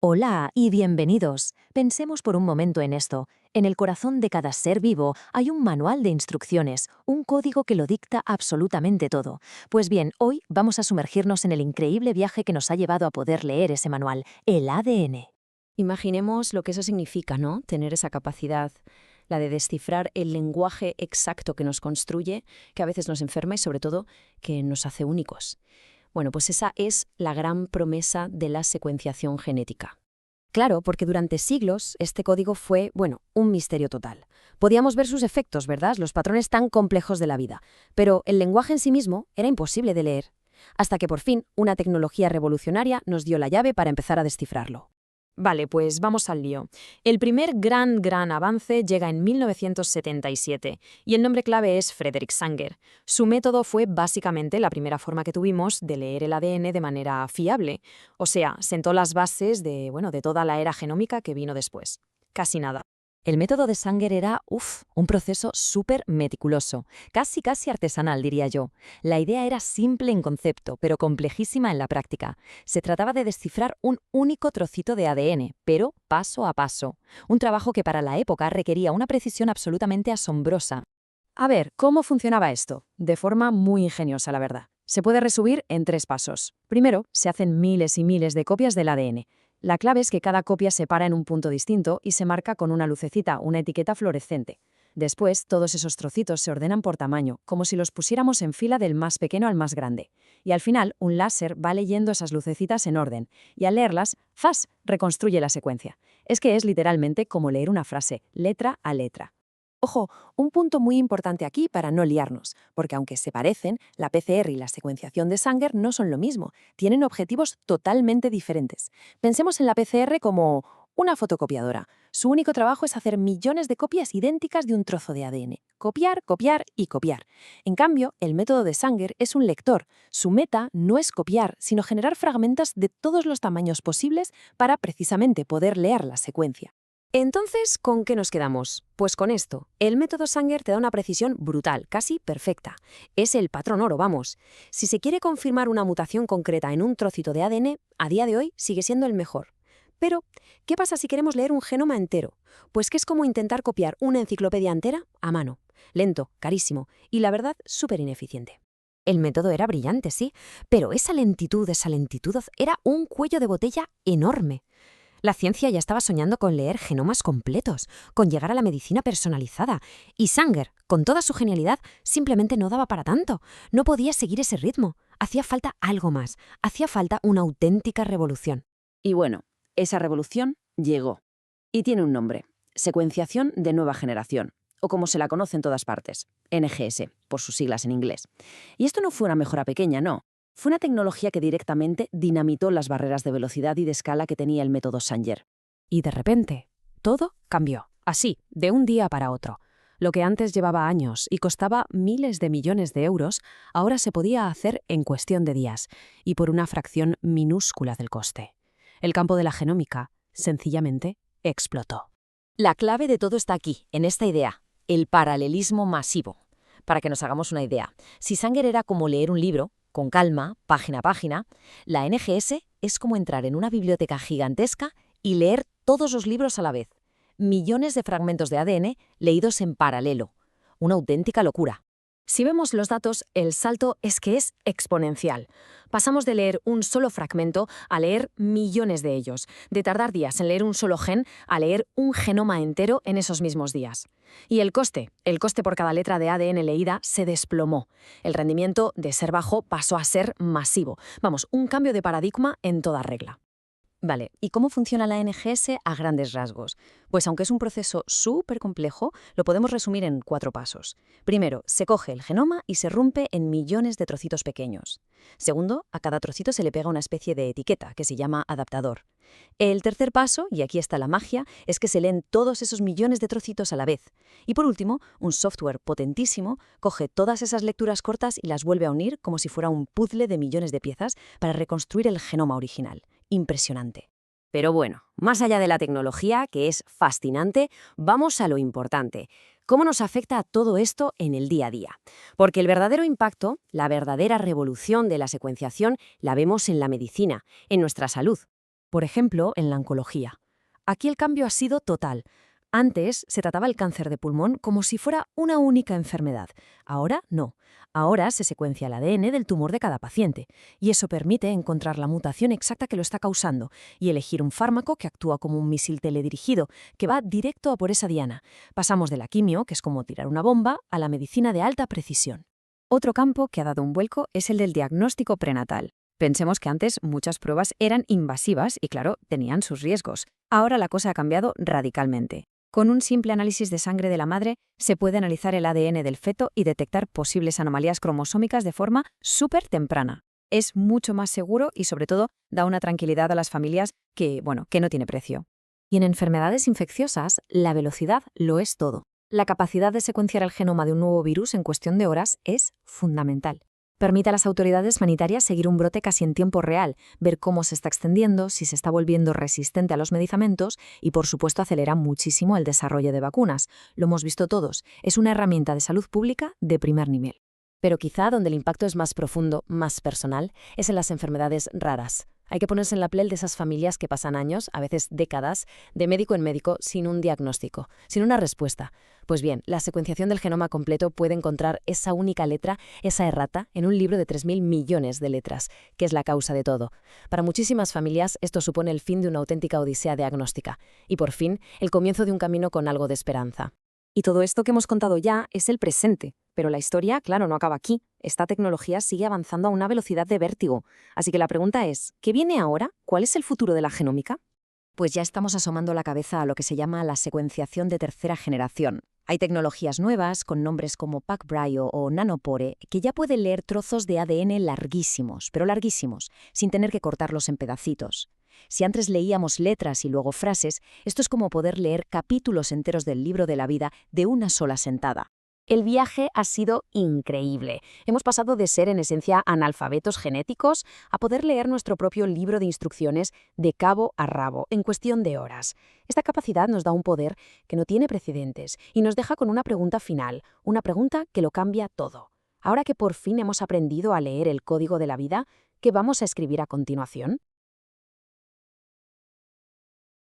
Hola y bienvenidos. Pensemos por un momento en esto. En el corazón de cada ser vivo hay un manual de instrucciones, un código que lo dicta absolutamente todo. Pues bien, hoy vamos a sumergirnos en el increíble viaje que nos ha llevado a poder leer ese manual, el ADN. Imaginemos lo que eso significa, ¿no? Tener esa capacidad, la de descifrar el lenguaje exacto que nos construye, que a veces nos enferma y sobre todo que nos hace únicos. Bueno, pues esa es la gran promesa de la secuenciación genética. Claro, porque durante siglos este código fue, un misterio total. Podíamos ver sus efectos, ¿verdad? Los patrones tan complejos de la vida. Pero el lenguaje en sí mismo era imposible de leer. Hasta que por fin una tecnología revolucionaria nos dio la llave para empezar a descifrarlo. Vale, pues vamos al lío. El primer gran avance llega en 1977 y el nombre clave es Frederick Sanger. Su método fue básicamente la primera forma que tuvimos de leer el ADN de manera fiable. O sea, sentó las bases de toda la era genómica que vino después. Casi nada. El método de Sanger era, un proceso súper meticuloso, casi artesanal, diría yo. La idea era simple en concepto, pero complejísima en la práctica. Se trataba de descifrar un único trocito de ADN, pero paso a paso. Un trabajo que para la época requería una precisión absolutamente asombrosa. A ver, ¿cómo funcionaba esto? De forma muy ingeniosa, la verdad. Se puede resumir en 3 pasos. Primero, se hacen miles y miles de copias del ADN. La clave es que cada copia se para en un punto distinto y se marca con una lucecita, una etiqueta fluorescente. Después, todos esos trocitos se ordenan por tamaño, como si los pusiéramos en fila del más pequeño al más grande. Y al final, un láser va leyendo esas lucecitas en orden, y al leerlas, ¡zas!, reconstruye la secuencia. Es que es literalmente como leer una frase, letra a letra. Ojo, un punto muy importante aquí para no liarnos, porque aunque se parecen, la PCR y la secuenciación de Sanger no son lo mismo, tienen objetivos totalmente diferentes. Pensemos en la PCR como una fotocopiadora. Su único trabajo es hacer millones de copias idénticas de un trozo de ADN. Copiar, copiar y copiar. En cambio, el método de Sanger es un lector. Su meta no es copiar, sino generar fragmentos de todos los tamaños posibles para precisamente poder leer la secuencia. Entonces, ¿con qué nos quedamos? Pues con esto. El método Sanger te da una precisión brutal, casi perfecta. Es el patrón oro, vamos. Si se quiere confirmar una mutación concreta en un trocito de ADN, a día de hoy sigue siendo el mejor. Pero, ¿qué pasa si queremos leer un genoma entero? Pues que es como intentar copiar una enciclopedia entera a mano. Lento, carísimo y, la verdad, súper ineficiente. El método era brillante, sí, pero esa lentitud era un cuello de botella enorme. La ciencia ya estaba soñando con leer genomas completos, con llegar a la medicina personalizada. Y Sanger, con toda su genialidad, simplemente no daba para tanto. No podía seguir ese ritmo. Hacía falta algo más. Hacía falta una auténtica revolución. Y bueno, esa revolución llegó. Y tiene un nombre: secuenciación de nueva generación, o como se la conoce en todas partes, NGS, por sus siglas en inglés. Y esto no fue una mejora pequeña, no. Fue una tecnología que directamente dinamitó las barreras de velocidad y de escala que tenía el método Sanger. Y de repente, todo cambió. Así, de un día para otro. Lo que antes llevaba años y costaba miles de millones de euros, ahora se podía hacer en cuestión de días y por una fracción minúscula del coste. El campo de la genómica, sencillamente, explotó. La clave de todo está aquí, en esta idea, el paralelismo masivo. Para que nos hagamos una idea, si Sanger era como leer un libro, con calma, página a página, la NGS es como entrar en una biblioteca gigantesca y leer todos los libros a la vez. Millones de fragmentos de ADN leídos en paralelo. Una auténtica locura. Si vemos los datos, el salto es que es exponencial. Pasamos de leer un solo fragmento a leer millones de ellos, de tardar días en leer un solo gen a leer un genoma entero en esos mismos días. Y el coste por cada letra de ADN leída se desplomó. El rendimiento, de ser bajo, pasó a ser masivo. Vamos, un cambio de paradigma en toda regla. Vale, ¿y cómo funciona la NGS a grandes rasgos? Pues aunque es un proceso súper complejo, lo podemos resumir en 4 pasos. Primero, se coge el genoma y se rompe en millones de trocitos pequeños. Segundo, a cada trocito se le pega una especie de etiqueta que se llama adaptador. El tercer paso, y aquí está la magia, es que se leen todos esos millones de trocitos a la vez. Y por último, un software potentísimo coge todas esas lecturas cortas y las vuelve a unir como si fuera un puzzle de millones de piezas para reconstruir el genoma original. Impresionante. Pero bueno, más allá de la tecnología, que es fascinante, vamos a lo importante. ¿Cómo nos afecta todo esto en el día a día? Porque el verdadero impacto, la verdadera revolución de la secuenciación, la vemos en la medicina, en nuestra salud. Por ejemplo, en la oncología. Aquí el cambio ha sido total. Antes se trataba el cáncer de pulmón como si fuera una única enfermedad. Ahora no. Ahora se secuencia el ADN del tumor de cada paciente, y eso permite encontrar la mutación exacta que lo está causando y elegir un fármaco que actúa como un misil teledirigido, que va directo a por esa diana. Pasamos de la quimio, que es como tirar una bomba, a la medicina de alta precisión. Otro campo que ha dado un vuelco es el del diagnóstico prenatal. Pensemos que antes muchas pruebas eran invasivas y, claro, tenían sus riesgos. Ahora la cosa ha cambiado radicalmente. Con un simple análisis de sangre de la madre, se puede analizar el ADN del feto y detectar posibles anomalías cromosómicas de forma súper temprana. Es mucho más seguro y, sobre todo, da una tranquilidad a las familias que no tiene precio. Y en enfermedades infecciosas, la velocidad lo es todo. La capacidad de secuenciar el genoma de un nuevo virus en cuestión de horas es fundamental. Permite a las autoridades sanitarias seguir un brote casi en tiempo real, ver cómo se está extendiendo, si se está volviendo resistente a los medicamentos y, por supuesto, acelera muchísimo el desarrollo de vacunas. Lo hemos visto todos. Es una herramienta de salud pública de primer nivel. Pero quizá donde el impacto es más profundo, más personal, es en las enfermedades raras. Hay que ponerse en la piel de esas familias que pasan años, a veces décadas, de médico en médico sin un diagnóstico, sin una respuesta. Pues bien, la secuenciación del genoma completo puede encontrar esa única letra, esa errata, en un libro de 3.000 millones de letras, que es la causa de todo. Para muchísimas familias, esto supone el fin de una auténtica odisea diagnóstica y, por fin, el comienzo de un camino con algo de esperanza. Y todo esto que hemos contado ya es el presente, pero la historia, claro, no acaba aquí. Esta tecnología sigue avanzando a una velocidad de vértigo. Así que la pregunta es, ¿qué viene ahora? ¿Cuál es el futuro de la genómica? Pues ya estamos asomando la cabeza a lo que se llama la secuenciación de tercera generación. Hay tecnologías nuevas, con nombres como PacBio o Nanopore, que ya pueden leer trozos de ADN larguísimos, pero larguísimos, sin tener que cortarlos en pedacitos. Si antes leíamos letras y luego frases, esto es como poder leer capítulos enteros del libro de la vida de una sola sentada. El viaje ha sido increíble. Hemos pasado de ser en esencia analfabetos genéticos a poder leer nuestro propio libro de instrucciones de cabo a rabo en cuestión de horas. Esta capacidad nos da un poder que no tiene precedentes y nos deja con una pregunta final, una pregunta que lo cambia todo. Ahora que por fin hemos aprendido a leer el código de la vida, ¿qué vamos a escribir a continuación?